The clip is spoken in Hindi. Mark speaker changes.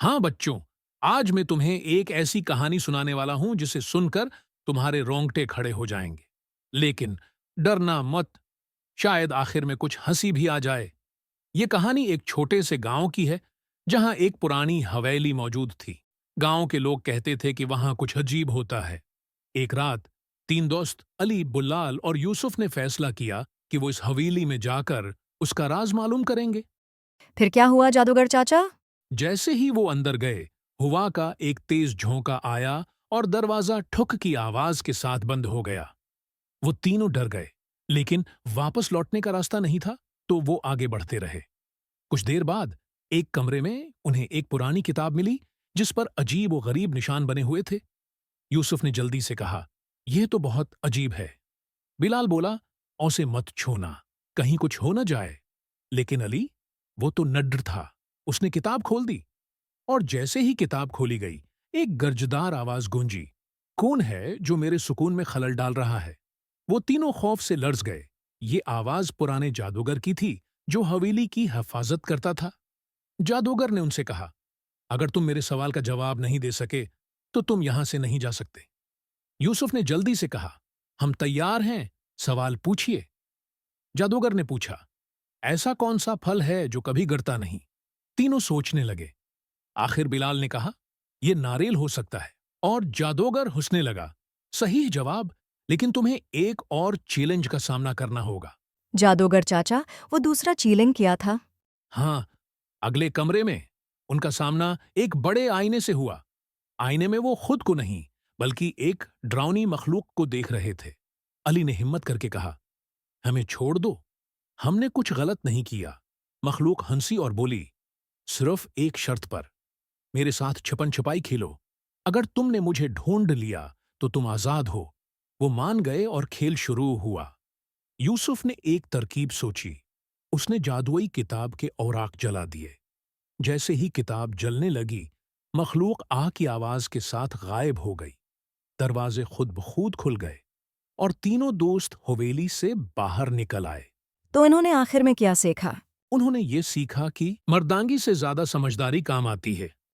Speaker 1: हाँ बच्चों, आज मैं तुम्हें एक ऐसी कहानी सुनाने वाला हूं जिसे सुनकर तुम्हारे रोंगटे खड़े हो जाएंगे। लेकिन डरना मत, शायद आखिर में कुछ हंसी भी आ जाए। ये कहानी एक छोटे से गांव की है, जहां एक पुरानी हवेली मौजूद थी। गांव के लोग कहते थे कि वहां कुछ अजीब होता है। एक रात तीन दोस्त अली, बुल्लाल और यूसुफ ने फैसला किया कि वो इस हवेली में जाकर उसका राज मालूम करेंगे।
Speaker 2: फिर क्या हुआ जादूगर चाचा?
Speaker 1: जैसे ही वो अंदर गए, हवा का एक तेज झोंका आया और दरवाजा ठुक की आवाज के साथ बंद हो गया। वो तीनों डर गए, लेकिन वापस लौटने का रास्ता नहीं था, तो वो आगे बढ़ते रहे। कुछ देर बाद एक कमरे में उन्हें एक पुरानी किताब मिली, जिस पर अजीब और गरीब निशान बने हुए थे। यूसुफ ने जल्दी से कहा, यह तो बहुत अजीब है। बिलाल बोला, उसे मत छूना, कहीं कुछ हो न जाए। लेकिन अली, वो तो नड्र था, उसने किताब खोल दी। और जैसे ही किताब खोली गई, एक गर्जदार आवाज गूंजी, कौन है जो मेरे सुकून में खलल डाल रहा है? वो तीनों खौफ से लर्ज गए। ये आवाज पुराने जादूगर की थी, जो हवेली की हिफाजत करता था। जादूगर ने उनसे कहा, अगर तुम मेरे सवाल का जवाब नहीं दे सके, तो तुम यहां से नहीं जा सकते। यूसुफ ने जल्दी से कहा, हम तैयार हैं, सवाल पूछिए। जादूगर ने पूछा, ऐसा कौन सा फल है जो कभी गिरता नहीं? तीनों सोचने लगे। आखिर बिलाल ने कहा, यह नारियल हो सकता है। और जादूगर हंसने लगा, सही जवाब, लेकिन तुम्हें एक और चैलेंज का सामना करना होगा।
Speaker 2: जादूगर चाचा, वो दूसरा चीलिंग किया था।
Speaker 1: हाँ, अगले कमरे में उनका सामना एक बड़े आईने से हुआ। आईने में वो खुद को नहीं, बल्कि एक डरावनी मखलूक को देख रहे थे। अली ने हिम्मत करके कहा, हमें छोड़ दो, हमने कुछ गलत नहीं किया। मखलूक हंसी और बोली, सिर्फ एक शर्त पर, मेरे साथ छुपन छुपाई खेलो। अगर तुमने मुझे ढूंढ लिया तो तुम आजाद हो। वो मान गए और खेल शुरू हुआ। यूसुफ ने एक तरकीब सोची। उसने जादुई किताब के औराक जला दिए। जैसे ही किताब जलने लगी, मखलूक आह की आवाज के साथ गायब हो गई। दरवाजे खुद ब खुद खुल गए और तीनों दोस्त हवेली से बाहर निकल आए।
Speaker 2: तो इन्होंने आखिर में क्या सीखा?
Speaker 1: उन्होंने ये सीखा कि मर्दांगी से ज्यादा समझदारी काम आती है।